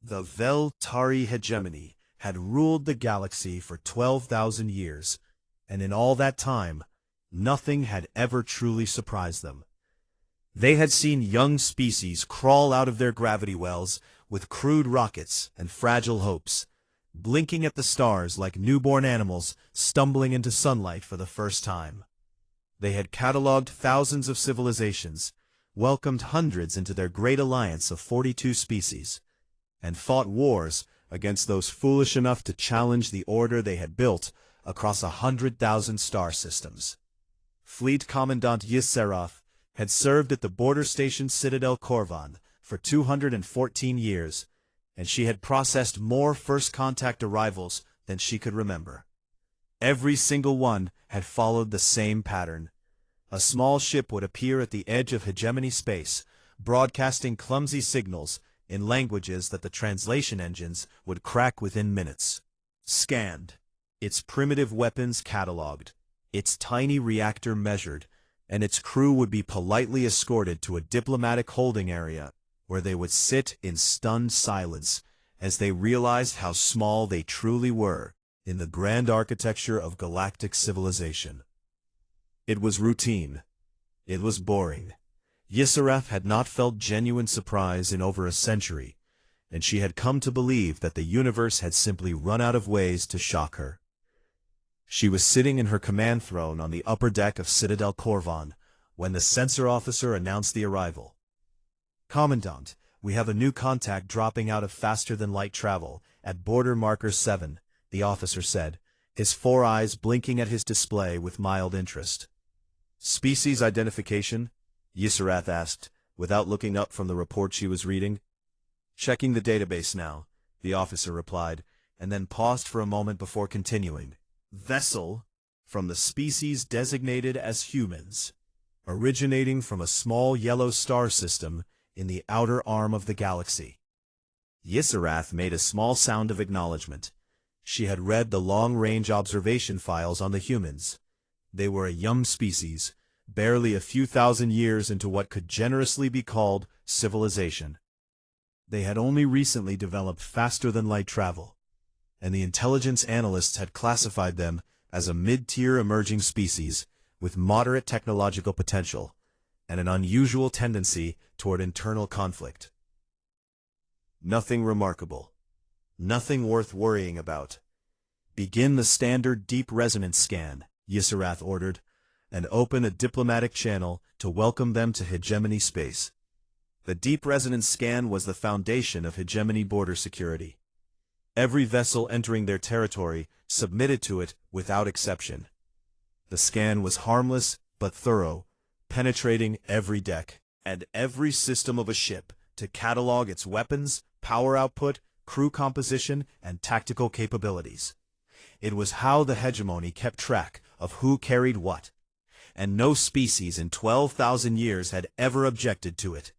The Vel-Tari hegemony had ruled the galaxy for 12,000 years, and in all that time, nothing had ever truly surprised them. They had seen young species crawl out of their gravity wells with crude rockets and fragile hopes, blinking at the stars like newborn animals stumbling into sunlight for the first time. They had catalogued thousands of civilizations, welcomed hundreds into their great alliance of 42 species, and fought wars against those foolish enough to challenge the order they had built across 100,000 star systems. Fleet Commandant Yiserath had served at the border station Citadel Korvan for 214 years, and she had processed more first contact arrivals than she could remember. Every single one had followed the same pattern. A small ship would appear at the edge of hegemony space, broadcasting clumsy signals in languages that the translation engines would crack within minutes. Scanned, its primitive weapons catalogued, its tiny reactor measured, and its crew would be politely escorted to a diplomatic holding area where they would sit in stunned silence as they realized how small they truly were in the grand architecture of galactic civilization. It was routine. It was boring. Yiserath had not felt genuine surprise in over a century, and she had come to believe that the universe had simply run out of ways to shock her. She was sitting in her command throne on the upper deck of Citadel Korvan when the sensor officer announced the arrival. "Commandant, we have a new contact dropping out of faster-than-light travel at border marker 7, the officer said, his 4 eyes blinking at his display with mild interest. "Species identification?" Yiserath asked, without looking up from the report she was reading. "Checking the database now," the officer replied, and then paused for a moment before continuing. "Vessel from the species designated as humans, originating from a small yellow star system in the outer arm of the galaxy." Yiserath made a small sound of acknowledgement. She had read the long-range observation files on the humans. They were a young species, barely a few thousand years into what could generously be called civilization. They had only recently developed faster-than-light travel, and the intelligence analysts had classified them as a mid-tier emerging species with moderate technological potential and an unusual tendency toward internal conflict. "Nothing remarkable. Nothing worth worrying about. Begin the standard deep resonance scan," Yiserath ordered, "and open a diplomatic channel to welcome them to hegemony space." The deep resonance scan was the foundation of hegemony border security. Every vessel entering their territory submitted to it without exception. The scan was harmless but thorough, penetrating every deck and every system of a ship to catalog its weapons, power output, crew composition, and tactical capabilities. It was how the hegemony kept track of who carried what, and no species in 12,000 years had ever objected to it,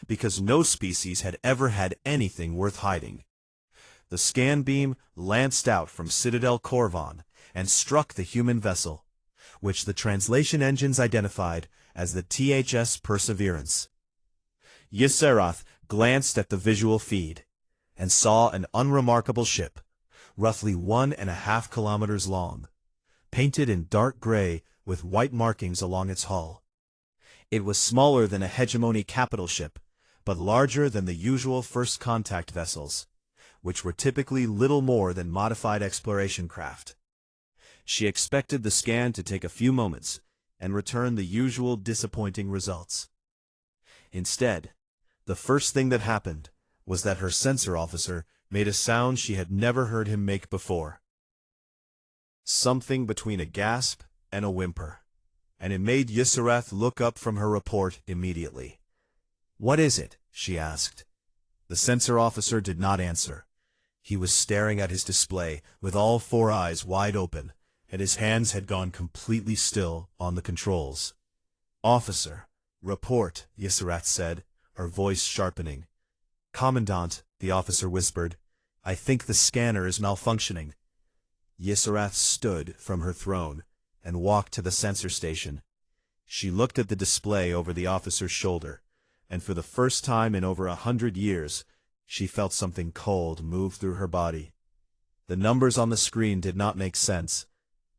because no species had ever had anything worth hiding. The scan beam lanced out from Citadel Korvan and struck the human vessel, which the translation engines identified as the THS Perseverance. Yiserath glanced at the visual feed and saw an unremarkable ship, roughly 1.5 kilometers long, painted in dark gray with white markings along its hull. It was smaller than a hegemony capital ship, but larger than the usual first contact vessels, which were typically little more than modified exploration craft. She expected the scan to take a few moments and return the usual disappointing results. Instead, the first thing that happened was that her sensor officer made a sound she had never heard him make before. Something between a gasp and a whimper, and it made Yiserath look up from her report immediately. "What is it?" she asked. The sensor officer did not answer. He was staring at his display with all 4 eyes wide open, and his hands had gone completely still on the controls. "Officer, report," Yiserath said, her voice sharpening. "Commandant," the officer whispered, "I think the scanner is malfunctioning." Yiserath stood from her throne and walked to the sensor station. She looked at the display over the officer's shoulder, and for the first time in over 100 years, She felt something cold move through her body. The numbers on the screen did not make sense.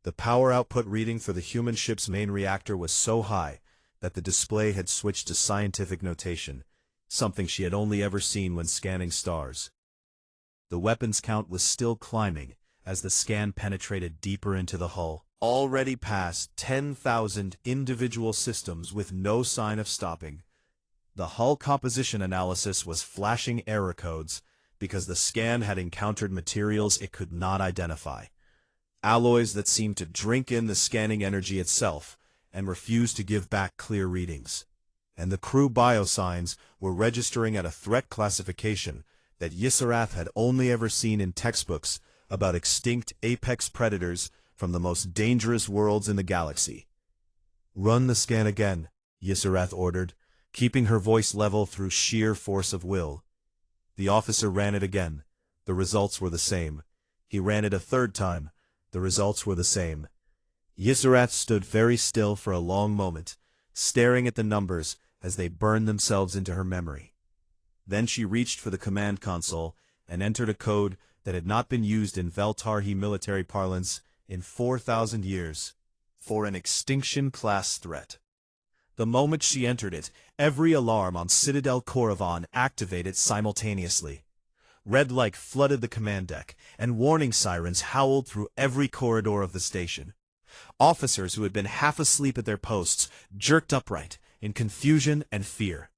The power output reading for the human ship's main reactor was so high that the display had switched to scientific notation, something she had only ever seen when scanning stars. The weapons count was still climbing as the scan penetrated deeper into the hull, already past 10,000 individual systems with no sign of stopping. The hull composition analysis was flashing error codes because the scan had encountered materials it could not identify. Alloys that seemed to drink in the scanning energy itself and refuse to give back clear readings. And the crew biosigns were registering at a threat classification that Ysarath had only ever seen in textbooks about extinct apex predators from the most dangerous worlds in the galaxy. "Run the scan again," Ysarath ordered, keeping her voice level through sheer force of will. The officer ran it again. The results were the same. He ran it a third time. The results were the same. Ysarath stood very still for a long moment, staring at the numbers as they burned themselves into her memory. Then she reached for the command console and entered a code that had not been used in Veltarhi military parlance in 4,000 years, for an extinction-class threat. The moment she entered it, every alarm on Citadel Korriban activated simultaneously. Red light flooded the command deck, and warning sirens howled through every corridor of the station. Officers who had been half asleep at their posts jerked upright in confusion and fear.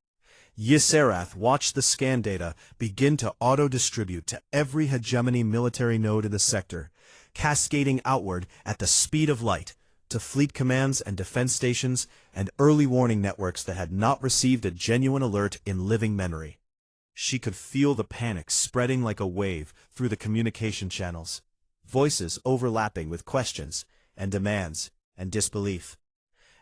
Ysarath watched the scan data begin to auto-distribute to every hegemony military node in the sector, cascading outward at the speed of light to fleet commands and defense stations and early warning networks that had not received a genuine alert in living memory. She could feel the panic spreading like a wave through the communication channels, voices overlapping with questions and demands and disbelief.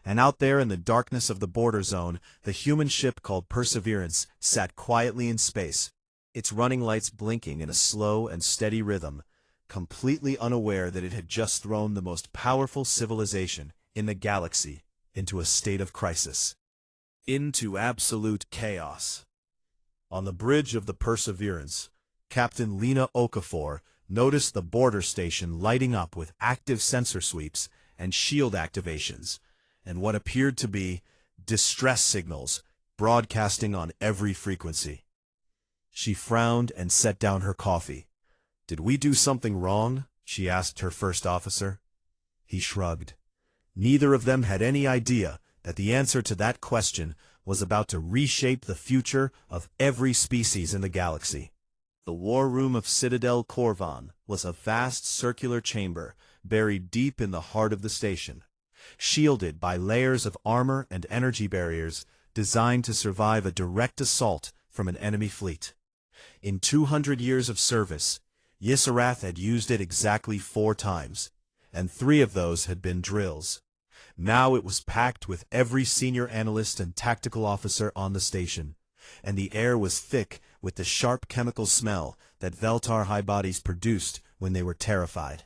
And out there in the darkness of the border zone, the human ship called Perseverance sat quietly in space, its running lights blinking in a slow and steady rhythm, completely unaware that it had just thrown the most powerful civilization in the galaxy into a state of crisis, into absolute chaos. On the bridge of the Perseverance, Captain Lena Okafor noticed the border station lighting up with active sensor sweeps and shield activations, and what appeared to be distress signals broadcasting on every frequency. She frowned and set down her coffee. "Did we do something wrong?" she asked her first officer. He shrugged. Neither of them had any idea that the answer to that question was about to reshape the future of every species in the galaxy. The war room of Citadel Korriban was a vast circular chamber buried deep in the heart of the station, shielded by layers of armor and energy barriers designed to survive a direct assault from an enemy fleet. In 200 years of service, Ysarath had used it exactly 4 times, and 3 of those had been drills. Now it was packed with every senior analyst and tactical officer on the station, and the air was thick with the sharp chemical smell that Veltar high bodies produced when they were terrified.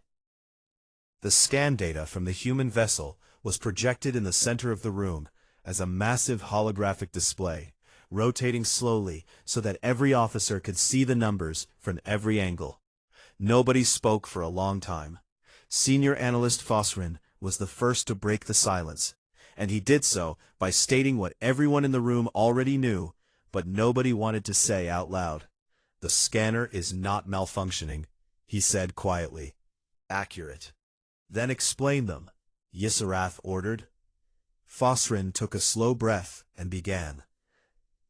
The scan data from the human vessel was projected in the center of the room as a massive holographic display, rotating slowly so that every officer could see the numbers from every angle. Nobody spoke for a long time. Senior Analyst Fosrin was the first to break the silence, and he did so by stating what everyone in the room already knew, but nobody wanted to say out loud. "The scanner is not malfunctioning," he said quietly. "Accurate." "Then explain them," Ysarath ordered. Fosrin took a slow breath and began.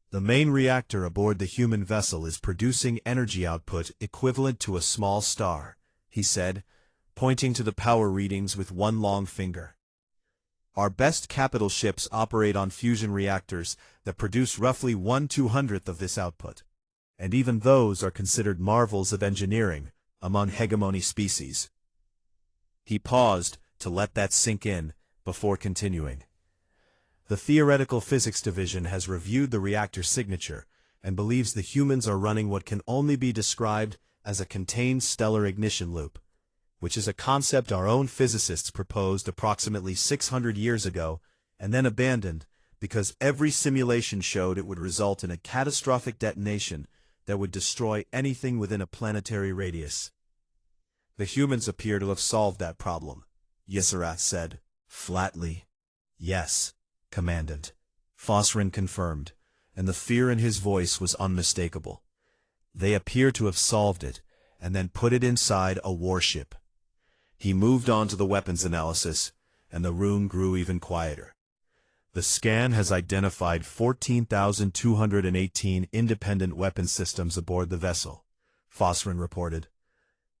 "The main reactor aboard the human vessel is producing energy output equivalent to a small star," he said, pointing to the power readings with one long finger. "Our best capital ships operate on fusion reactors that produce roughly 1/200th of this output, and even those are considered marvels of engineering among hegemony species." He paused to let that sink in before continuing. "The Theoretical Physics Division has reviewed the reactor signature and believes the humans are running what can only be described as a contained stellar ignition loop, which is a concept our own physicists proposed approximately 600 years ago and then abandoned because every simulation showed it would result in a catastrophic detonation that would destroy anything within a planetary radius. The humans appear to have solved that problem, Yserath said, flatly. Yes, Commandant, Phosphorine confirmed, and the fear in his voice was unmistakable. They appear to have solved it, and then put it inside a warship. He moved on to the weapons analysis, and the room grew even quieter. The scan has identified 14,218 independent weapon systems aboard the vessel, Phosphorine reported.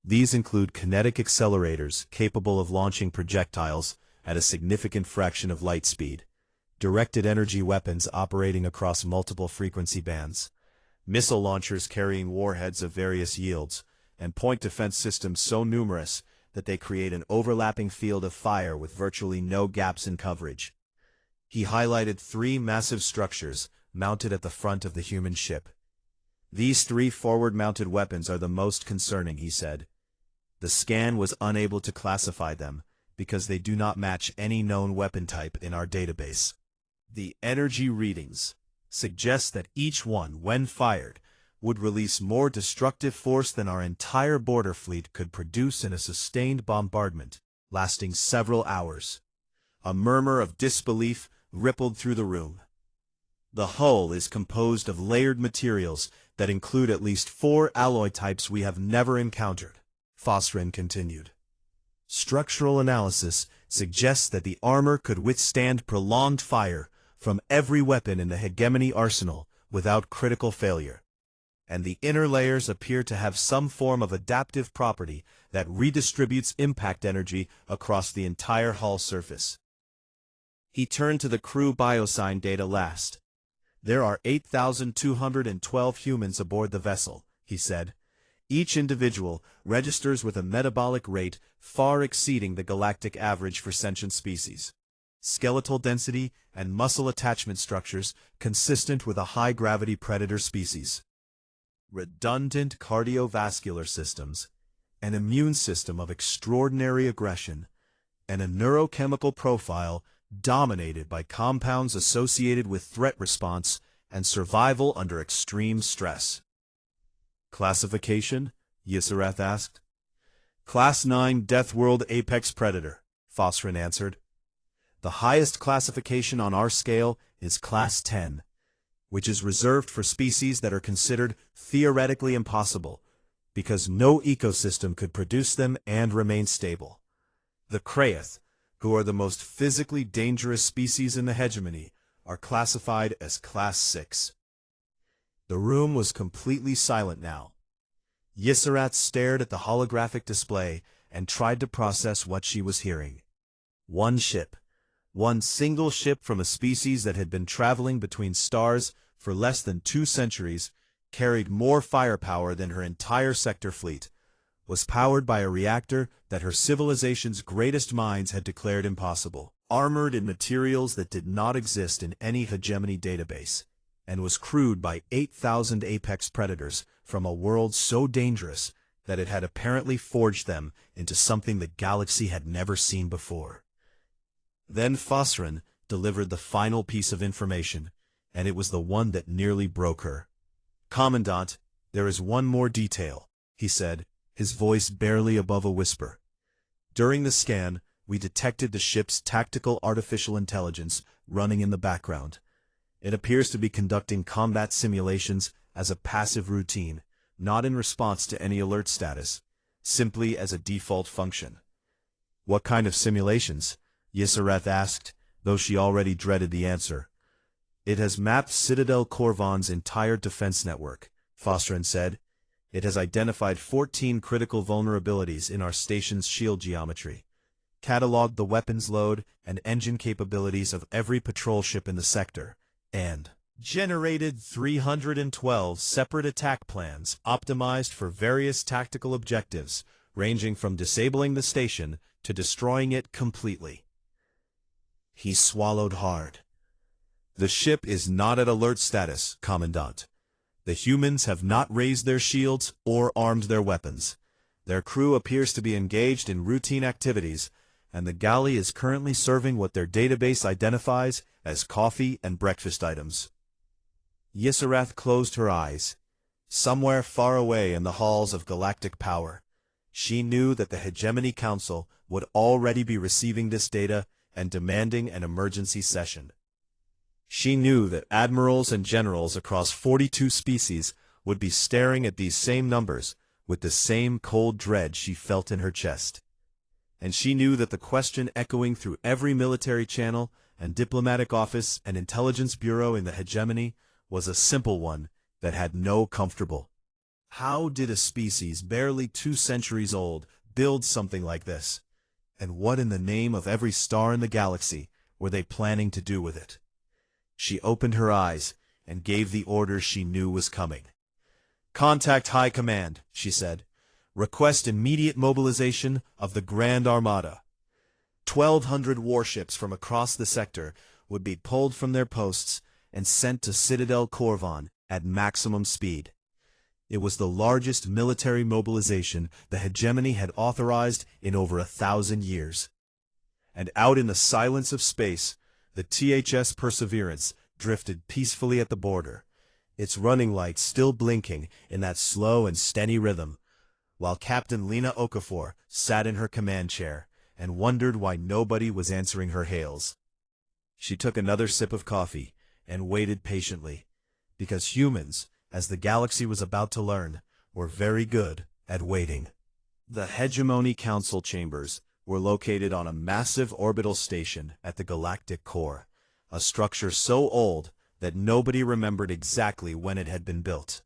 These include kinetic accelerators capable of launching projectiles at a significant fraction of light speed, directed energy weapons operating across multiple frequency bands, missile launchers carrying warheads of various yields, and point defense systems so numerous that they create an overlapping field of fire with virtually no gaps in coverage. He highlighted 3 massive structures mounted at the front of the human ship. These 3 forward-mounted weapons are the most concerning, he said. The scan was unable to classify them because they do not match any known weapon type in our database. The energy readings suggest that each one, when fired, would release more destructive force than our entire border fleet could produce in a sustained bombardment, lasting several hours. A murmur of disbelief rippled through the room. The hull is composed of layered materials that include at least 4 alloy types we have never encountered, Phosphorine continued. Structural analysis suggests that the armor could withstand prolonged fire from every weapon in the hegemony arsenal without critical failure. And the inner layers appear to have some form of adaptive property that redistributes impact energy across the entire hull surface. He turned to the crew biosign data last. There are 8,212 humans aboard the vessel, he said. Each individual registers with a metabolic rate far exceeding the galactic average for sentient species. Skeletal density and muscle attachment structures consistent with a high-gravity predator species. Redundant cardiovascular systems, an immune system of extraordinary aggression, and a neurochemical profile dominated by compounds associated with threat response and survival under extreme stress. Classification? Yserath asked. Class 9 Death World Apex Predator, Phosphorine answered. The highest classification on our scale is Class 10, which is reserved for species that are considered theoretically impossible, because no ecosystem could produce them and remain stable. The Kraith, who are the most physically dangerous species in the hegemony, are classified as Class 6. The room was completely silent now. Yserath stared at the holographic display and tried to process what she was hearing. One ship. One single ship from a species that had been traveling between stars for less than 2 centuries, carried more firepower than her entire sector fleet, was powered by a reactor that her civilization's greatest minds had declared impossible, armored in materials that did not exist in any hegemony database, and was crewed by 8,000 apex predators from a world so dangerous that it had apparently forged them into something the galaxy had never seen before. Then Phosphorine delivered the final piece of information, and it was the one that nearly broke her. Commandant, there is one more detail, he said, his voice barely above a whisper. During the scan, we detected the ship's tactical artificial intelligence running in the background. It appears to be conducting combat simulations as a passive routine, not in response to any alert status, simply as a default function. What kind of simulations? Yserath asked, though she already dreaded the answer. It has mapped Citadel Corvan's entire defense network, Phosphorine said. It has identified 14 critical vulnerabilities in our station's shield geometry, cataloged the weapons load and engine capabilities of every patrol ship in the sector, and generated 312 separate attack plans optimized for various tactical objectives, ranging from disabling the station to destroying it completely. He swallowed hard. The ship is not at alert status, Commandant. The humans have not raised their shields or armed their weapons. Their crew appears to be engaged in routine activities, and the galley is currently serving what their database identifies as coffee and breakfast items. Yserath closed her eyes. Somewhere far away in the halls of galactic power, she knew that the Hegemony Council would already be receiving this data and demanding an emergency session. She knew that admirals and generals across 42 species would be staring at these same numbers with the same cold dread she felt in her chest. And she knew that the question echoing through every military channel and diplomatic office and intelligence bureau in the Hegemony was a simple one that had no comfortable. How did a species barely 2 centuries old build something like this? And what in the name of every star in the galaxy were they planning to do with it? She opened her eyes and gave the order she knew was coming. "Contact High Command," she said. "Request immediate mobilization of the Grand Armada." 1,200 warships from across the sector would be pulled from their posts and sent to Citadel Corvan at maximum speed. It was the largest military mobilization the Hegemony had authorized in over 1,000 years. And out in the silence of space, the THS Perseverance drifted peacefully at the border, its running lights still blinking in that slow and steady rhythm, while Captain Lena Okafor sat in her command chair and wondered why nobody was answering her hails. She took another sip of coffee and waited patiently, because humans, as the galaxy was about to learn, were very good at waiting. The Hegemony Council chambers were located on a massive orbital station at the galactic core, a structure so old that nobody remembered exactly when it had been built.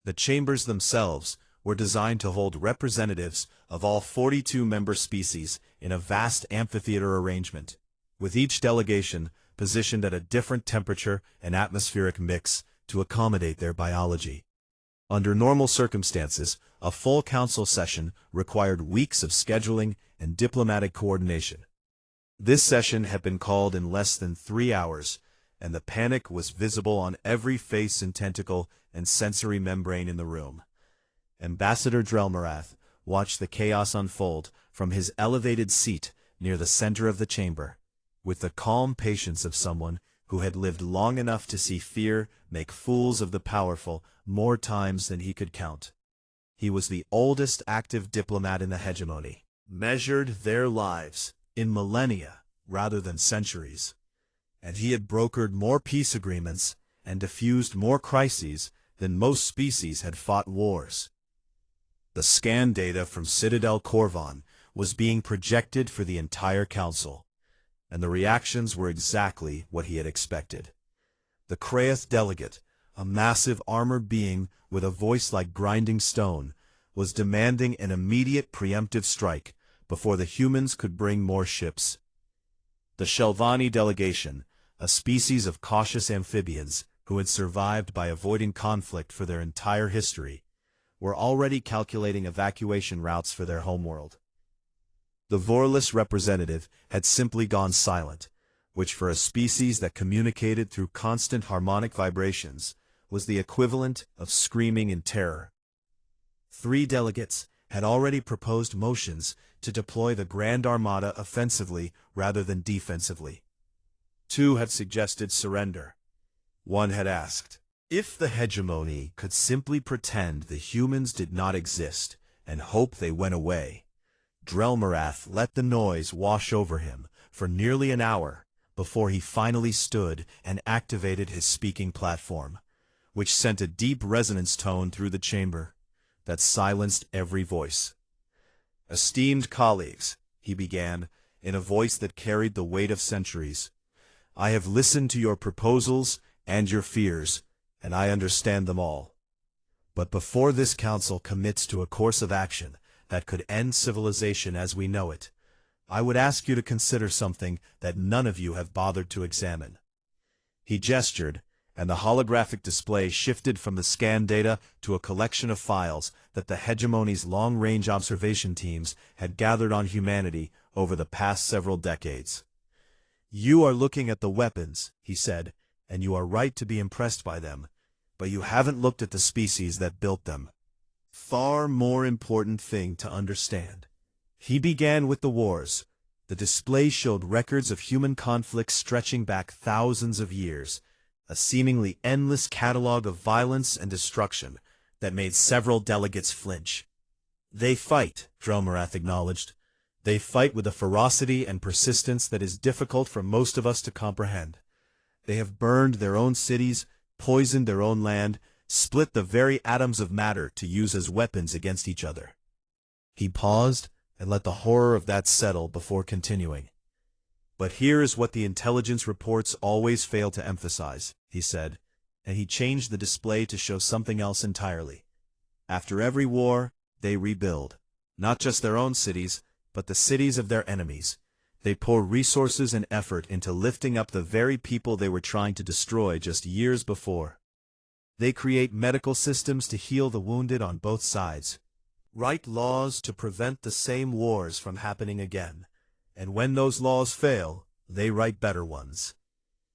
The chambers themselves were designed to hold representatives of all 42 member species in a vast amphitheater arrangement, with each delegation positioned at a different temperature and atmospheric mix to accommodate their biology. Under normal circumstances, a full council session required weeks of scheduling and diplomatic coordination. This session had been called in less than 3 hours, and the panic was visible on every face and tentacle and sensory membrane in the room. Ambassador Drelmarath watched the chaos unfold from his elevated seat near the center of the chamber, with the calm patience of someone who had lived long enough to see fear make fools of the powerful more times than he could count. He was the oldest active diplomat in the Hegemony, measured their lives in millennia rather than centuries, and he had brokered more peace agreements and diffused more crises than most species had fought wars. The scan data from Citadel Corvan was being projected for the entire council, and the reactions were exactly what he had expected. The Kraeth delegate, a massive armored being with a voice like grinding stone, was demanding an immediate preemptive strike before the humans could bring more ships. The Shelvani delegation, a species of cautious amphibians who had survived by avoiding conflict for their entire history, were already calculating evacuation routes for their homeworld. The Vorless representative had simply gone silent, which for a species that communicated through constant harmonic vibrations was the equivalent of screaming in terror. 3 delegates had already proposed motions to deploy the Grand Armada offensively rather than defensively. 2 had suggested surrender. 1 had asked, if the Hegemony could simply pretend the humans did not exist and hope they went away. Drelmarath let the noise wash over him for nearly an hour before he finally stood and activated his speaking platform, which sent a deep resonance tone through the chamber that silenced every voice. "Esteemed colleagues," he began, in a voice that carried the weight of centuries, "I have listened to your proposals and your fears, and I understand them all. But before this council commits to a course of action that could end civilization as we know it, I would ask you to consider something that none of you have bothered to examine." He gestured, and the holographic display shifted from the scan data to a collection of files that the Hegemony's long-range observation teams had gathered on humanity over the past several decades. "You are looking at the weapons," he said, "and you are right to be impressed by them, but you haven't looked at the species that built them. Far more important thing to understand." He began with the wars. The display showed records of human conflicts stretching back thousands of years, a seemingly endless catalog of violence and destruction that made several delegates flinch. "They fight," Drelmarath acknowledged. "They fight with a ferocity and persistence that is difficult for most of us to comprehend. They have burned their own cities, poisoned their own land, split the very atoms of matter to use as weapons against each other." He paused and let the horror of that settle before continuing. "But here is what the intelligence reports always fail to emphasize," he said, and he changed the display to show something else entirely. "After every war, they rebuild. Not just their own cities, but the cities of their enemies. They pour resources and effort into lifting up the very people they were trying to destroy just years before. They create medical systems to heal the wounded on both sides, write laws to prevent the same wars from happening again, and when those laws fail, they write better ones."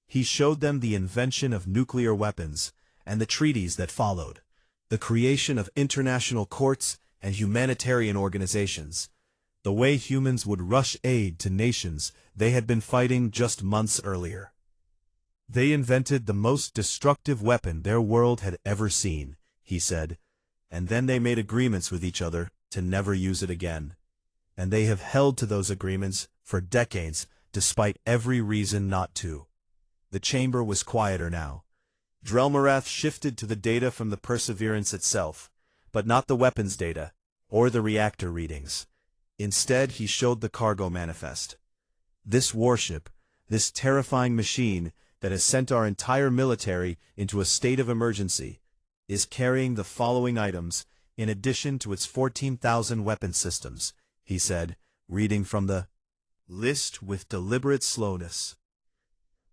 He showed them the invention of nuclear weapons and the treaties that followed, the creation of international courts and humanitarian organizations, the way humans would rush aid to nations they had been fighting just months earlier. "They invented the most destructive weapon their world had ever seen," he said, "and then they made agreements with each other to never use it again. And they have held to those agreements for decades, despite every reason not to." The chamber was quieter now. Drelmarath shifted to the data from the Perseverance itself, but not the weapons data, or the reactor readings. Instead, he showed the cargo manifest. "This warship, this terrifying machine that has sent our entire military into a state of emergency, is carrying the following items, in addition to its 14,000 weapon systems," he said, reading from the list with deliberate slowness.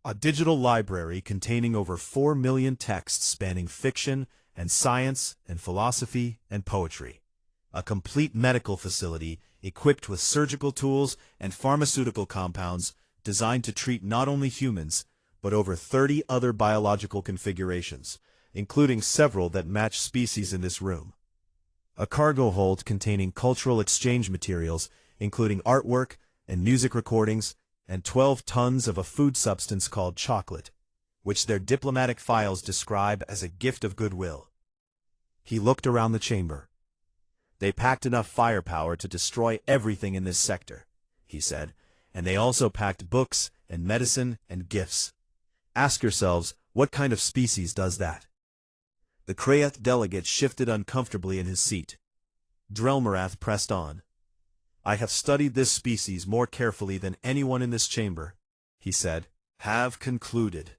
"A digital library containing over 4 million texts spanning fiction and science and philosophy and poetry. A complete medical facility equipped with surgical tools and pharmaceutical compounds designed to treat not only humans, but over 30 other biological configurations, including several that match species in this room. A cargo hold containing cultural exchange materials, including artwork and music recordings, and 12 tons of a food substance called chocolate, which their diplomatic files describe as a gift of goodwill." He looked around the chamber. "They packed enough firepower to destroy everything in this sector," he said, "and they also packed books and medicine and gifts. Ask yourselves, what kind of species does that?" The Krayeth delegate shifted uncomfortably in his seat. Drelmarath pressed on. "I have studied this species more carefully than anyone in this chamber," he said. "Have concluded.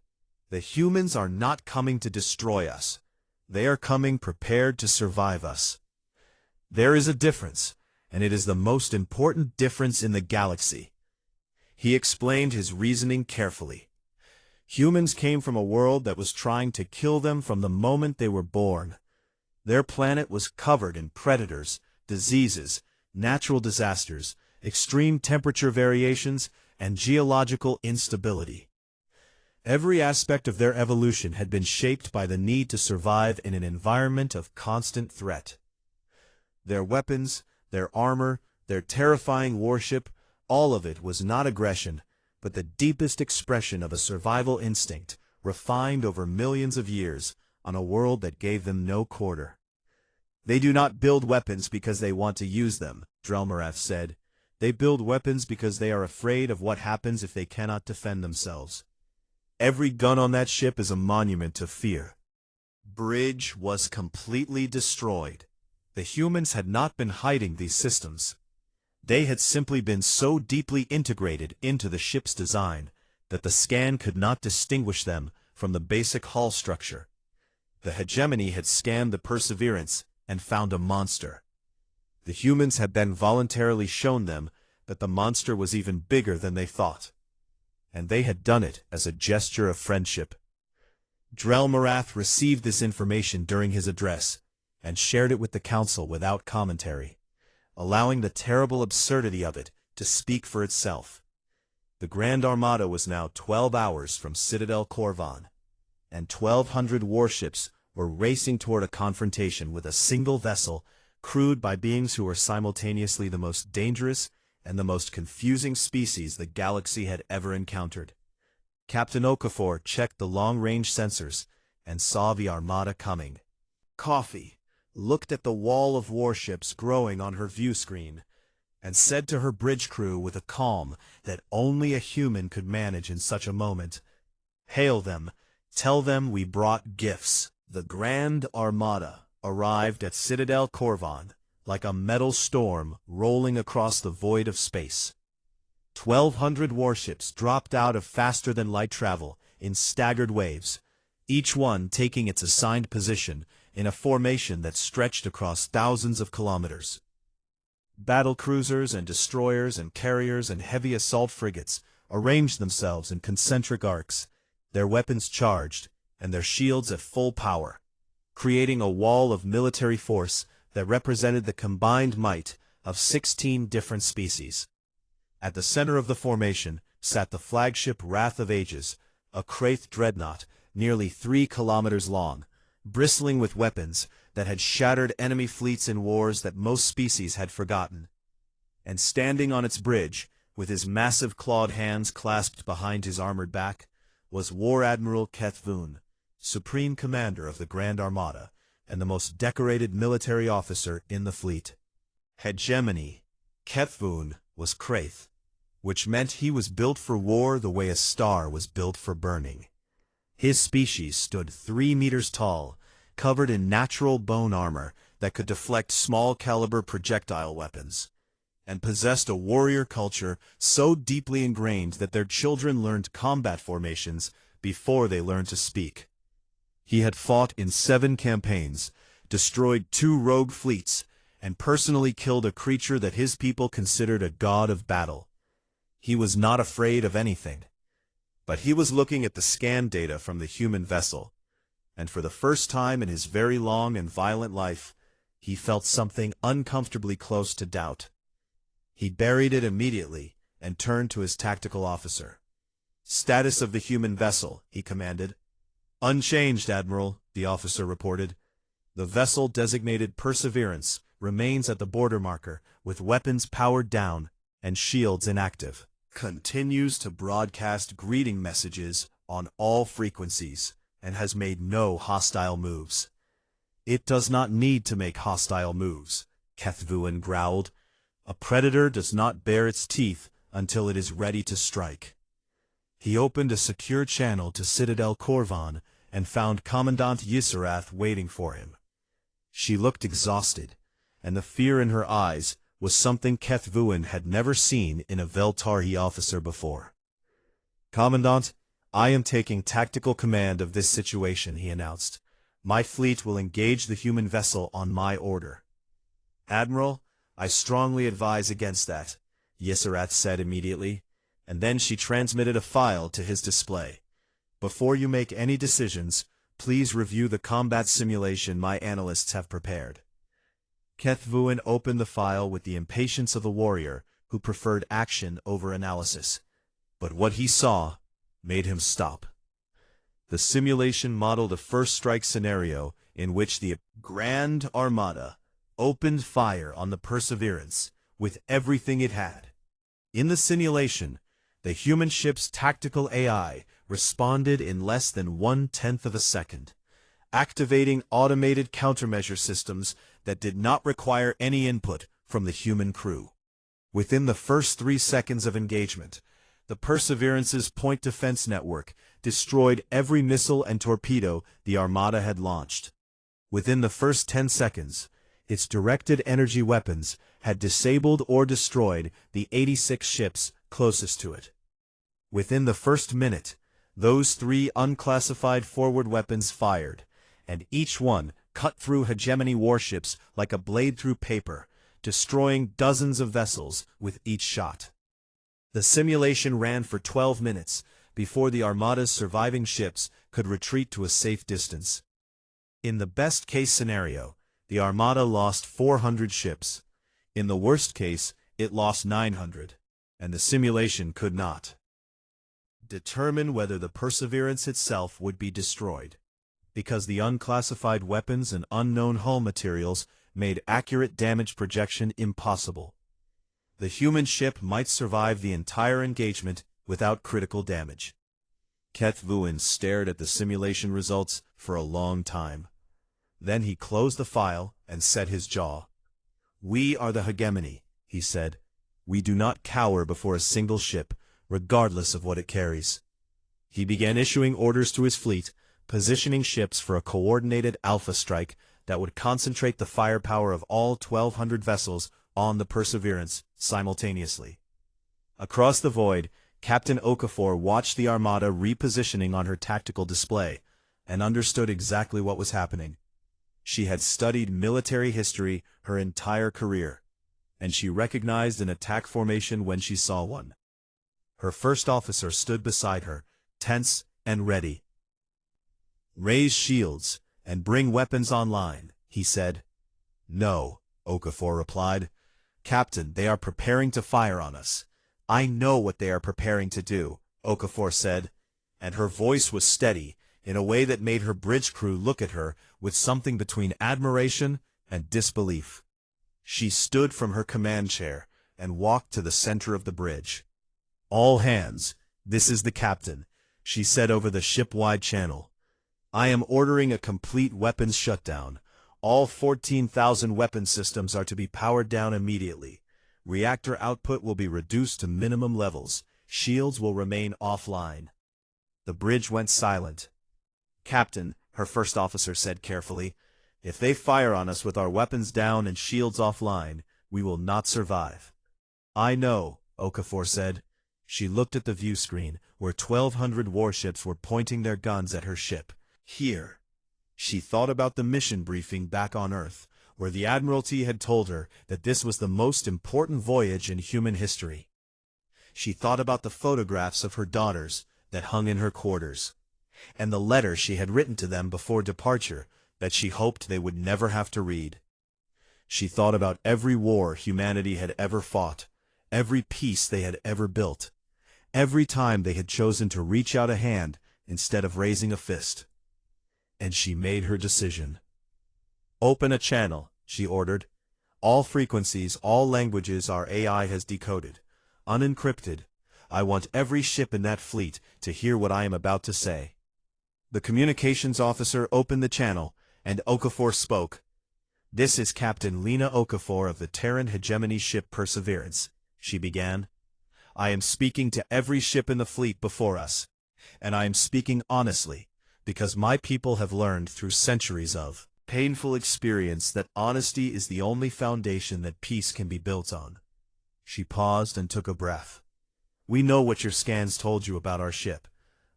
The humans are not coming to destroy us. They are coming prepared to survive us. There is a difference, and it is the most important difference in the galaxy." He explained his reasoning carefully. Humans came from a world that was trying to kill them from the moment they were born. Their planet was covered in predators, diseases, natural disasters, extreme temperature variations, and geological instability. Every aspect of their evolution had been shaped by the need to survive in an environment of constant threat. Their weapons, their armor, their terrifying warship, all of it was not aggression, but the deepest expression of a survival instinct, refined over millions of years, on a world that gave them no quarter. "They do not build weapons because they want to use them," Drelmarath said. "They build weapons because they are afraid of what happens if they cannot defend themselves. Every gun on that ship is a monument to fear." Bridge was completely destroyed. The humans had not been hiding these systems. They had simply been so deeply integrated into the ship's design that the scan could not distinguish them from the basic hull structure. The hegemony had scanned the Perseverance and found a monster. The humans had then voluntarily shown them that the monster was even bigger than they thought. And they had done it as a gesture of friendship. Drelmarath received this information during his address, and shared it with the council without commentary, allowing the terrible absurdity of it to speak for itself. The Grand Armada was now 12 hours from Citadel Corvan, and 1,200 warships were racing toward a confrontation with a single vessel crewed by beings who were simultaneously the most dangerous and the most confusing species the galaxy had ever encountered. Captain Okafor checked the long-range sensors and saw the Armada coming. "Coffee," looked at the wall of warships growing on her view screen, and said to her bridge crew with a calm that only a human could manage in such a moment, "Hail them, tell them we brought gifts." The Grand Armada arrived at Citadel Corvan like a metal storm rolling across the void of space. 1,200 warships dropped out of faster-than-light travel in staggered waves, each one taking its assigned position in a formation that stretched across thousands of kilometers. Battlecruisers and destroyers and carriers and heavy assault frigates arranged themselves in concentric arcs, their weapons charged and their shields at full power, creating a wall of military force that represented the combined might of 16 different species. At the center of the formation sat the flagship Wrath of Ages, a Kraith dreadnought nearly 3 kilometers long, bristling with weapons that had shattered enemy fleets in wars that most species had forgotten. And standing on its bridge, with his massive clawed hands clasped behind his armored back, was War Admiral Kethvun, Supreme Commander of the Grand Armada, and the most decorated military officer in the fleet. Hegemony. Kethvun was Kraith, which meant he was built for war the way a star was built for burning. His species stood 3 meters tall, covered in natural bone armor that could deflect small-caliber projectile weapons, and possessed a warrior culture so deeply ingrained that their children learned combat formations before they learned to speak. He had fought in 7 campaigns, destroyed 2 rogue fleets, and personally killed a creature that his people considered a god of battle. He was not afraid of anything. But he was looking at the scan data from the human vessel, and for the first time in his very long and violent life, he felt something uncomfortably close to doubt. He buried it immediately and turned to his tactical officer. "Status of the human vessel," he commanded. "Unchanged, Admiral," the officer reported. "The vessel designated Perseverance remains at the border marker with weapons powered down and shields inactive. Continues to broadcast greeting messages on all frequencies and has made no hostile moves." "It does not need to make hostile moves," Kethvun growled. "A predator does not bare its teeth until it is ready to strike." He opened a secure channel to Citadel Corvan and found Commandant Yisarath waiting for him. She looked exhausted, and the fear in her eyes was something Kethvun had never seen in a Veltarhi officer before. "Commandant, I am taking tactical command of this situation," he announced. "My fleet will engage the human vessel on my order." "Admiral, I strongly advise against that," Yisarath said immediately, and then she transmitted a file to his display. "Before you make any decisions, please review the combat simulation my analysts have prepared." Kethvun opened the file with the impatience of a warrior who preferred action over analysis. But what he saw made him stop. The simulation modeled a first strike scenario in which the Grand Armada opened fire on the Perseverance with everything it had. In the simulation, the human ship's tactical AI responded in less than 1/10 of a second, activating automated countermeasure systems that did not require any input from the human crew. Within the first 3 seconds of engagement, the Perseverance's point defense network destroyed every missile and torpedo the Armada had launched. Within the first 10 seconds, its directed energy weapons had disabled or destroyed the 86 ships closest to it. Within the first minute, those 3 unclassified forward weapons fired, and each one cut through hegemony warships like a blade through paper, destroying dozens of vessels with each shot. The simulation ran for 12 minutes before the Armada's surviving ships could retreat to a safe distance. In the best-case scenario, the Armada lost 400 ships. In the worst case, it lost 900, and the simulation could not determine whether the Perseverance itself would be destroyed, because the unclassified weapons and unknown hull materials made accurate damage projection impossible. The human ship might survive the entire engagement without critical damage. Kethvun stared at the simulation results for a long time. Then he closed the file and set his jaw. "We are the hegemony," he said. "We do not cower before a single ship, regardless of what it carries." He began issuing orders to his fleet, positioning ships for a coordinated alpha strike that would concentrate the firepower of all 1,200 vessels on the Perseverance simultaneously. Across the void, Captain Okafor watched the armada repositioning on her tactical display, and understood exactly what was happening. She had studied military history her entire career, and she recognized an attack formation when she saw one. Her first officer stood beside her, tense and ready. "Raise shields, and bring weapons online," he said. "No," Okafor replied. "Captain, they are preparing to fire on us." "I know what they are preparing to do," Okafor said, and her voice was steady, in a way that made her bridge crew look at her with something between admiration and disbelief. She stood from her command chair and walked to the center of the bridge. "All hands, this is the captain," she said over the ship-wide channel. "I am ordering a complete weapons shutdown. All 14,000 weapon systems are to be powered down immediately. Reactor output will be reduced to minimum levels. Shields will remain offline." The bridge went silent. "Captain," her first officer said carefully, "if they fire on us with our weapons down and shields offline, we will not survive." "I know," Okafor said. She looked at the view screen, where 1,200 warships were pointing their guns at her ship. Here. She thought about the mission briefing back on Earth, where the Admiralty had told her that this was the most important voyage in human history. She thought about the photographs of her daughters that hung in her quarters, and the letter she had written to them before departure that she hoped they would never have to read. She thought about every war humanity had ever fought, every peace they had ever built, every time they had chosen to reach out a hand instead of raising a fist. And she made her decision. "Open a channel," she ordered. "All frequencies, all languages our AI has decoded. Unencrypted. I want every ship in that fleet to hear what I am about to say." The communications officer opened the channel, and Okafor spoke. "This is Captain Lena Okafor of the Terran hegemony ship Perseverance," she began. "I am speaking to every ship in the fleet before us, and I am speaking honestly, because my people have learned through centuries of painful experience that honesty is the only foundation that peace can be built on." She paused and took a breath. "We know what your scans told you about our ship.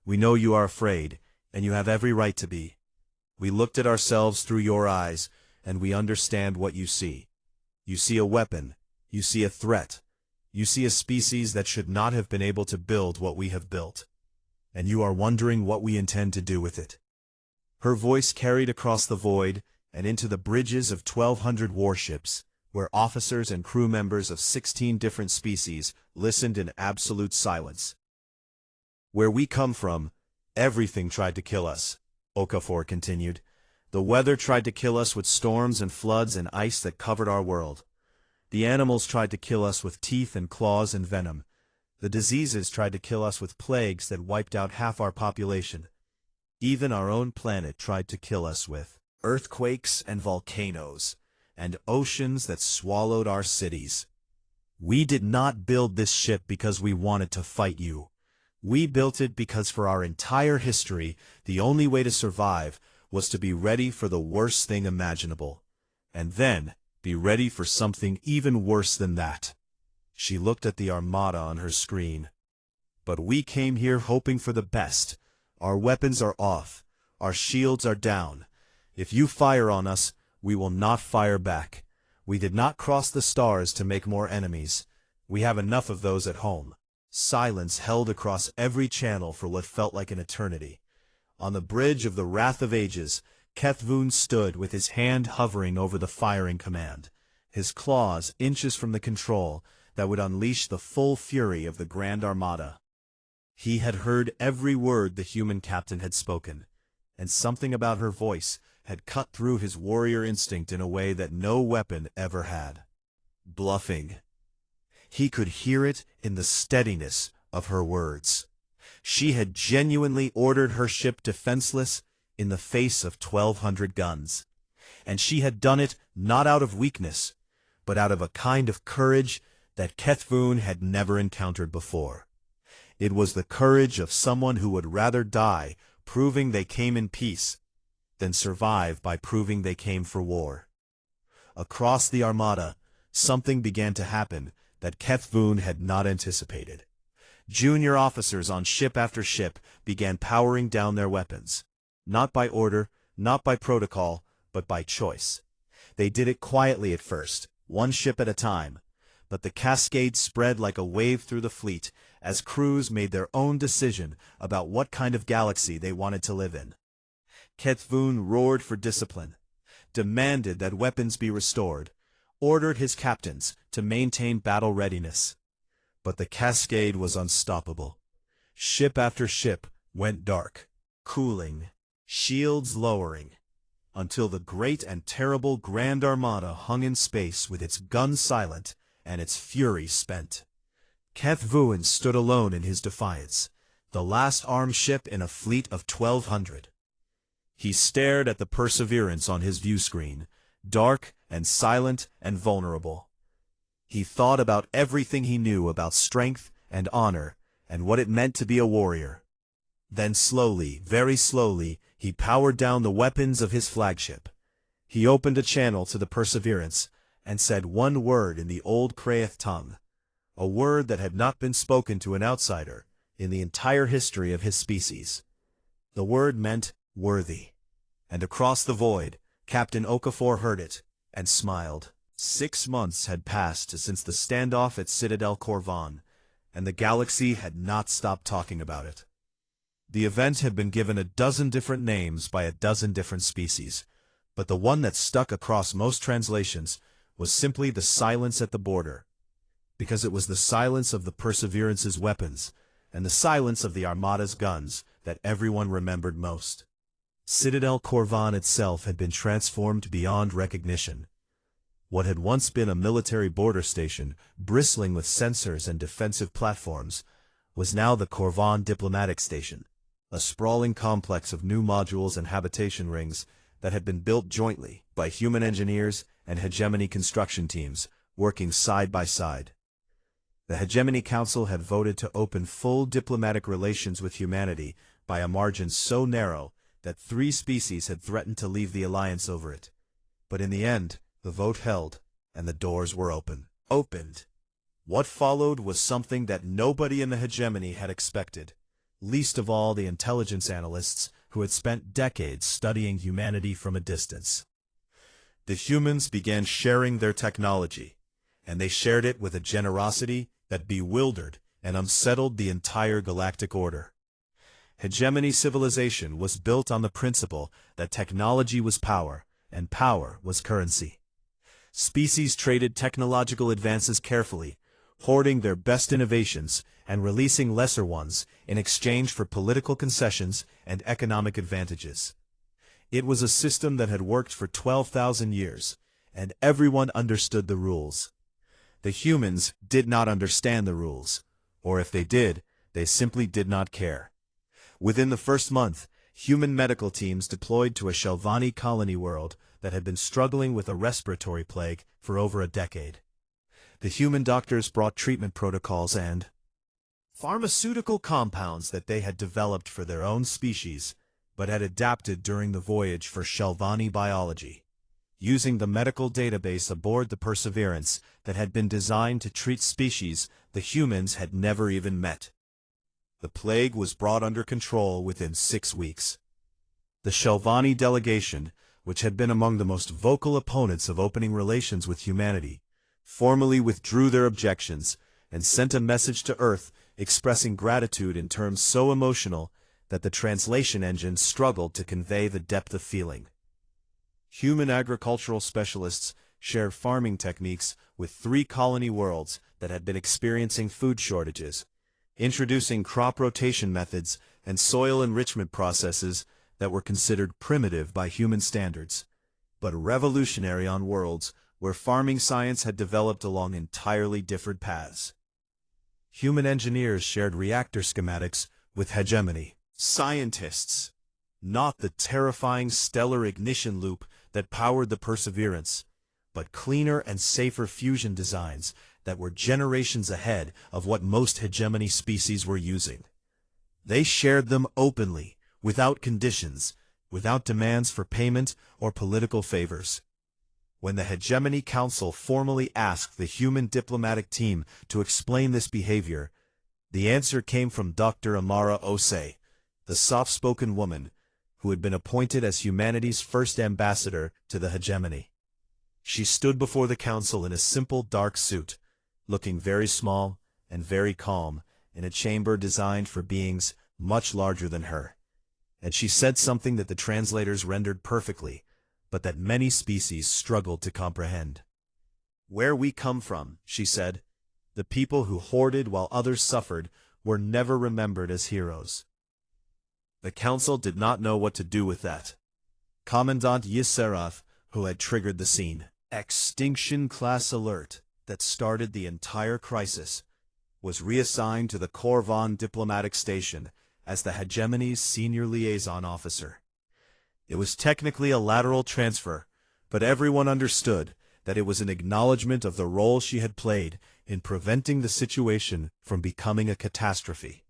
We know you are afraid, and you have every right to be. We looked at ourselves through your eyes, and we understand what you see. You see a weapon. You see a threat. You see a species that should not have been able to build what we have built. And you are wondering what we intend to do with it." Her voice carried across the void and into the bridges of 1,200 warships, where officers and crew members of 16 different species listened in absolute silence. "Where we come from, everything tried to kill us," Okafor continued. "The weather tried to kill us with storms and floods and ice that covered our world. The animals tried to kill us with teeth and claws and venom. The diseases tried to kill us with plagues that wiped out half our population. Even our own planet tried to kill us with earthquakes and volcanoes, and oceans that swallowed our cities. We did not build this ship because we wanted to fight you. We built it because for our entire history, the only way to survive was to be ready for the worst thing imaginable, and then be ready for something even worse than that." She looked at the armada on her screen. "But we came here hoping for the best. Our weapons are off. Our shields are down. If you fire on us, we will not fire back. We did not cross the stars to make more enemies. We have enough of those at home." Silence held across every channel for what felt like an eternity. On the bridge of the Wrath of Ages, Kethvoon stood with his hand hovering over the firing command, his claws inches from the control that would unleash the full fury of the Grand Armada. He had heard every word the human captain had spoken, and something about her voice had cut through his warrior instinct in a way that no weapon ever had. Bluffing. He could hear it in the steadiness of her words. She had genuinely ordered her ship defenseless in the face of 1,200 guns. and she had done it not out of weakness, but out of a kind of courage that Kethvoon had never encountered before. It was the courage of someone who would rather die proving they came in peace than survive by proving they came for war. Across the Armada, something began to happen that Kethvoon had not anticipated. Junior officers on ship after ship began powering down their weapons. Not by order, not by protocol, but by choice. They did it quietly at first, one ship at a time, but the cascade spread like a wave through the fleet as crews made their own decision about what kind of galaxy they wanted to live in. Kethvoon roared for discipline, demanded that weapons be restored, ordered his captains to maintain battle readiness. But the cascade was unstoppable. Ship after ship went dark, cooling, shields lowering, until the great and terrible Grand Armada hung in space with its guns silent and its fury spent. Kethvoon stood alone in his defiance, the last armed ship in a fleet of 1,200. He stared at the Perseverance on his viewscreen, dark and silent and vulnerable. He thought about everything he knew about strength and honor and what it meant to be a warrior. Then slowly, very slowly, he powered down the weapons of his flagship. He opened a channel to the Perseverance and said one word in the old Kraeth tongue, a word that had not been spoken to an outsider in the entire history of his species. The word meant worthy. And across the void, Captain Okafor heard it and smiled. 6 months had passed since the standoff at Citadel Corvan, and the galaxy had not stopped talking about it. The event had been given a dozen different names by a dozen different species, but the one that stuck across most translations was simply the silence at the border, because it was the silence of the Perseverance's weapons and the silence of the Armada's guns that everyone remembered most. Citadel Corvan itself had been transformed beyond recognition. What had once been a military border station, bristling with sensors and defensive platforms, was now the Corvan Diplomatic Station, a sprawling complex of new modules and habitation rings that had been built jointly by human engineers and hegemony construction teams, working side by side. The Hegemony Council had voted to open full diplomatic relations with humanity by a margin so narrow that 3 species had threatened to leave the alliance over it. But in the end, the vote held, and the doors were opened. What followed was something that nobody in the hegemony had expected, least of all the intelligence analysts who had spent decades studying humanity from a distance. The humans began sharing their technology, and they shared it with a generosity that bewildered and unsettled the entire galactic order. Hegemony civilization was built on the principle that technology was power, and power was currency. Species traded technological advances carefully, hoarding their best innovations and releasing lesser ones in exchange for political concessions and economic advantages. It was a system that had worked for 12,000 years, and everyone understood the rules. The humans did not understand the rules, or if they did, they simply did not care. Within the first month, human medical teams deployed to a Shelvani colony world that had been struggling with a respiratory plague for over a decade. The human doctors brought treatment protocols and pharmaceutical compounds that they had developed for their own species, but had adapted during the voyage for Shelvani biology, using the medical database aboard the Perseverance that had been designed to treat species the humans had never even met. The plague was brought under control within 6 weeks. The Shelvani delegation, which had been among the most vocal opponents of opening relations with humanity, formally withdrew their objections and sent a message to Earth expressing gratitude in terms so emotional that the translation engine struggled to convey the depth of feeling. Human agricultural specialists shared farming techniques with 3 colony worlds that had been experiencing food shortages, introducing crop rotation methods and soil enrichment processes that were considered primitive by human standards, but revolutionary on worlds where farming science had developed along entirely different paths. Human engineers shared reactor schematics with hegemony scientists, not the terrifying stellar ignition loop that powered the Perseverance, but cleaner and safer fusion designs that were generations ahead of what most hegemony species were using. They shared them openly, without conditions, without demands for payment or political favors. When the Hegemony Council formally asked the human diplomatic team to explain this behavior, the answer came from Dr. Amara Osei, the soft-spoken woman who had been appointed as humanity's first ambassador to the hegemony. She stood before the council in a simple dark suit, looking very small and very calm in a chamber designed for beings much larger than her. And she said something that the translators rendered perfectly, but that many species struggled to comprehend. "Where we come from," she said, "the people who hoarded while others suffered were never remembered as heroes." The council did not know what to do with that. Commandant Yiserath, who had triggered the scene, extinction class alert that started the entire crisis, was reassigned to the Korvan diplomatic station as the hegemony's senior liaison officer. It was technically a lateral transfer, but everyone understood that it was an acknowledgement of the role she had played in preventing the situation from becoming a catastrophe.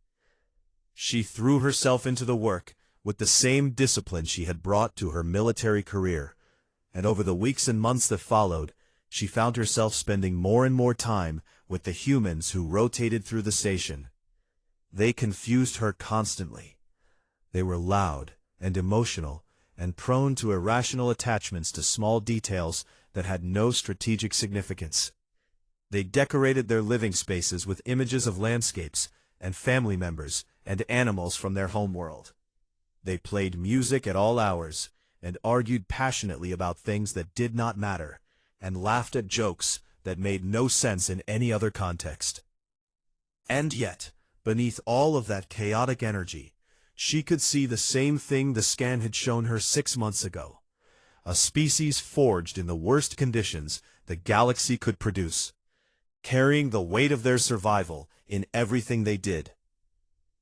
She threw herself into the work with the same discipline she had brought to her military career, and over the weeks and months that followed, she found herself spending more and more time with the humans who rotated through the station. They confused her constantly. They were loud and emotional and prone to irrational attachments to small details that had no strategic significance. They decorated their living spaces with images of landscapes and family members and animals from their homeworld. They played music at all hours and argued passionately about things that did not matter and laughed at jokes that made no sense in any other context. And yet, beneath all of that chaotic energy, she could see the same thing the scan had shown her 6 months ago. A species forged in the worst conditions the galaxy could produce, carrying the weight of their survival in everything they did.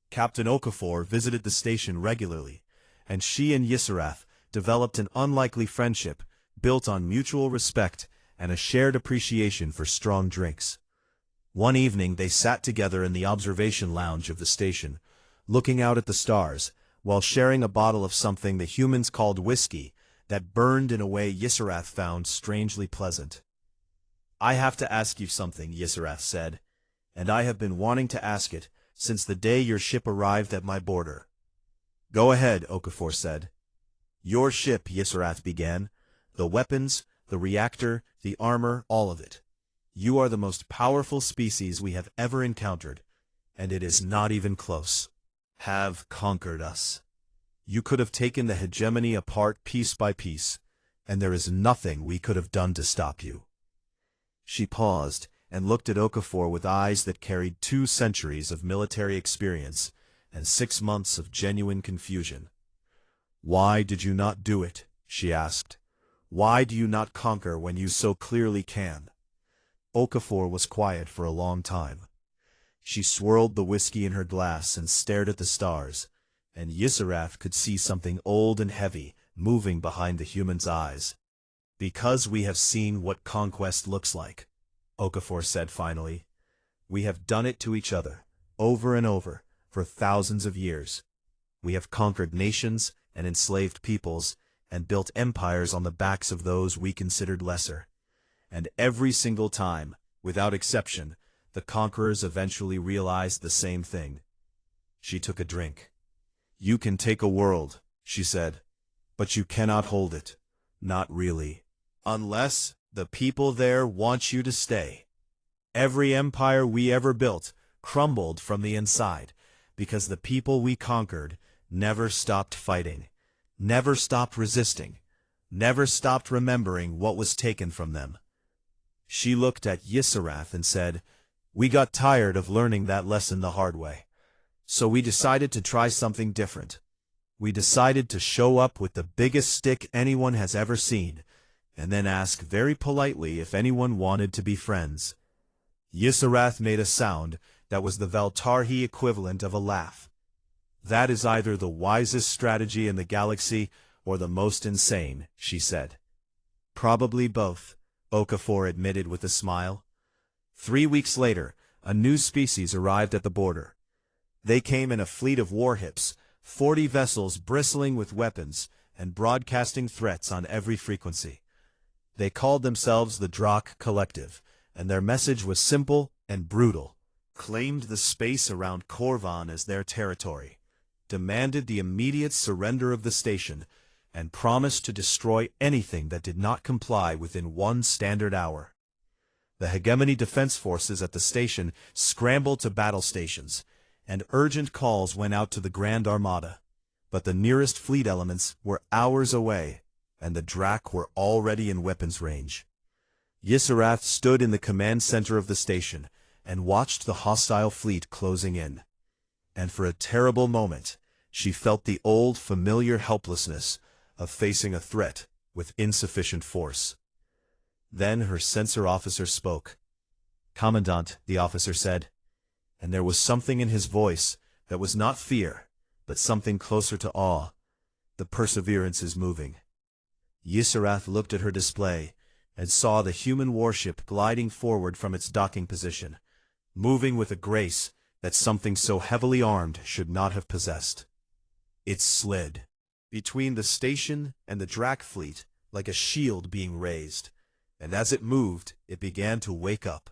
Captain Okafor visited the station regularly, and she and Yiserath developed an unlikely friendship built on mutual respect and a shared appreciation for strong drinks. One evening they sat together in the observation lounge of the station, looking out at the stars, while sharing a bottle of something the humans called whiskey that burned in a way Yiserath found strangely pleasant. "I have to ask you something," Yiserath said, "and I have been wanting to ask it since the day your ship arrived at my border." "Go ahead," Okafor said. "Your ship," Yiserath began. "The weapons, the reactor, the armor, all of it. You are the most powerful species we have ever encountered, and it is not even close. Have conquered us. You could have taken the hegemony apart piece by piece, and there is nothing we could have done to stop you." She paused and looked at Okafor with eyes that carried 2 centuries of military experience and 6 months of genuine confusion. "Why did you not do it?" she asked. "Why do you not conquer when you so clearly can?" Okafor was quiet for a long time. She swirled the whiskey in her glass and stared at the stars, and Yiserath could see something old and heavy moving behind the human's eyes. "Because we have seen what conquest looks like," Okafor said finally. "We have done it to each other, over and over, for thousands of years. We have conquered nations and enslaved peoples, and built empires on the backs of those we considered lesser. And every single time, without exception, the conquerors eventually realized the same thing." She took a drink. "You can take a world," she said, "but you cannot hold it. Not really. Unless the people there want you to stay. Every empire we ever built crumbled from the inside because the people we conquered never stopped fighting, never stopped resisting, never stopped remembering what was taken from them." She looked at Yiserath and said, "We got tired of learning that lesson the hard way. So we decided to try something different. We decided to show up with the biggest stick anyone has ever seen, and then ask very politely if anyone wanted to be friends." Yiserath made a sound that was the Valtarhi equivalent of a laugh. "That is either the wisest strategy in the galaxy or the most insane," she said. Probably both, Okafor admitted with a smile. 3 weeks later, a new species arrived at the border. They came in a fleet of warships, 40 vessels bristling with weapons and broadcasting threats on every frequency. They called themselves the Drakh Collective, and their message was simple and brutal. Claimed the space around Korvan as their territory, demanded the immediate surrender of the station, and promised to destroy anything that did not comply within 1 standard hour. The hegemony defense forces at the station scrambled to battle stations, and urgent calls went out to the Grand Armada. But the nearest fleet elements were hours away, and the Drakh were already in weapons range. Ysarath stood in the command center of the station and watched the hostile fleet closing in. And for a terrible moment, she felt the old, familiar helplessness of facing a threat with insufficient force. Then her sensor officer spoke. "Commandant," the officer said, and there was something in his voice that was not fear, but something closer to awe. "The Perseverance is moving." Ysarath looked at her display and saw the human warship gliding forward from its docking position, moving with a grace that something so heavily armed should not have possessed. It slid between the station and the Drakh fleet like a shield being raised, and as it moved, it began to wake up.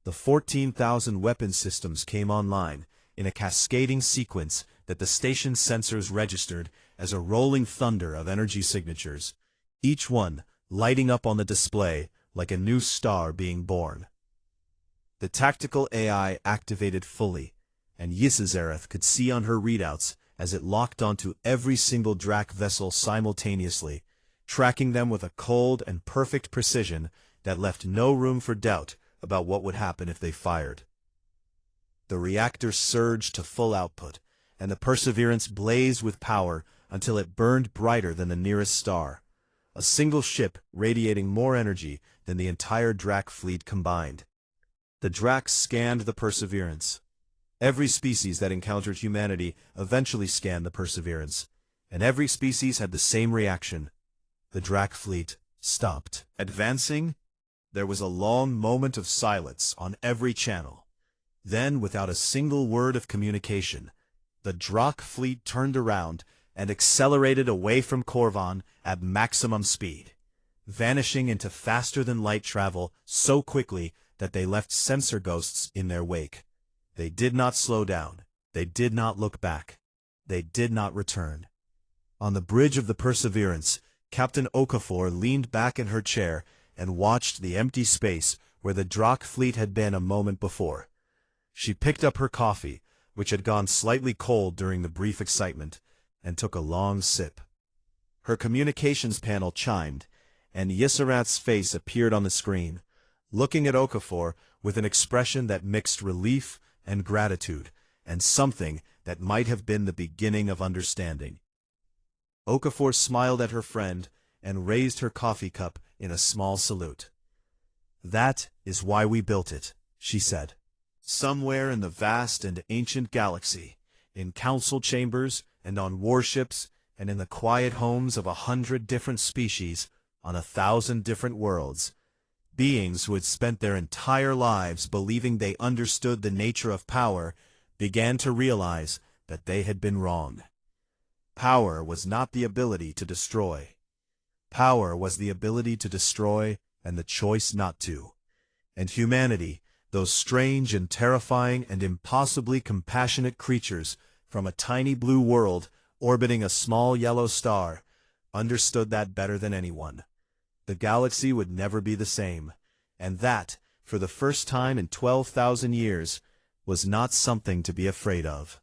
The 14,000 weapon systems came online in a cascading sequence that the station's sensors registered as a rolling thunder of energy signatures, each one lighting up on the display like a new star being born. The tactical AI activated fully, and Ysarath could see on her readouts as it locked onto every single Drakh vessel simultaneously, tracking them with a cold and perfect precision that left no room for doubt about what would happen if they fired. The reactor surged to full output, and the Perseverance blazed with power until it burned brighter than the nearest star, a single ship radiating more energy than the entire Drakh fleet combined. The Drakh scanned the Perseverance. Every species that encountered humanity eventually scanned the Perseverance, and every species had the same reaction. The Drakh fleet stopped advancing. There was a long moment of silence on every channel. Then, without a single word of communication, the Drakh fleet turned around and accelerated away from Korvan at maximum speed, vanishing into faster-than-light travel so quickly that they left sensor ghosts in their wake. They did not slow down. They did not look back. They did not return. On the bridge of the Perseverance, Captain Okafor leaned back in her chair and watched the empty space where the Drakh fleet had been a moment before. She picked up her coffee, which had gone slightly cold during the brief excitement, and took a long sip. Her communications panel chimed, and Ysarath's face appeared on the screen, looking at Okafor with an expression that mixed relief and gratitude, and something that might have been the beginning of understanding. Okafor smiled at her friend and raised her coffee cup in a small salute. "That is why we built it," she said. "Somewhere in the vast and ancient galaxy, in council chambers and on warships and in the quiet homes of 100 different species on 1,000 different worlds, beings who had spent their entire lives believing they understood the nature of power began to realize that they had been wrong. Power was not the ability to destroy. Power was the ability to destroy and the choice not to. And humanity, those strange and terrifying and impossibly compassionate creatures from a tiny blue world orbiting a small yellow star, understood that better than anyone. The galaxy would never be the same, and that, for the first time in 12,000 years, was not something to be afraid of.